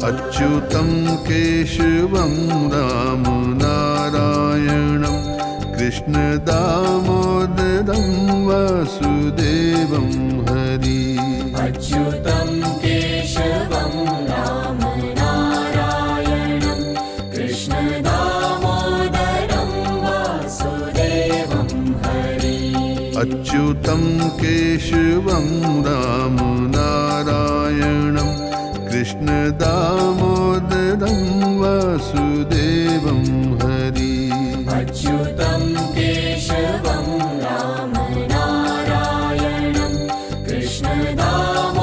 अच्युतं केशवं रामनारायणं कृष्णदामोदरं वासुदेवं हरि अच्युतं केशवं रामनारायणं कृष्णदामोदरं वासुदेवं हरि अच्युतं केशवं रामनारायणं कृष्णदामोदरं वासुदेवं हरि अच्युतं केशवं रामनारायणं कृष्णदामोदरं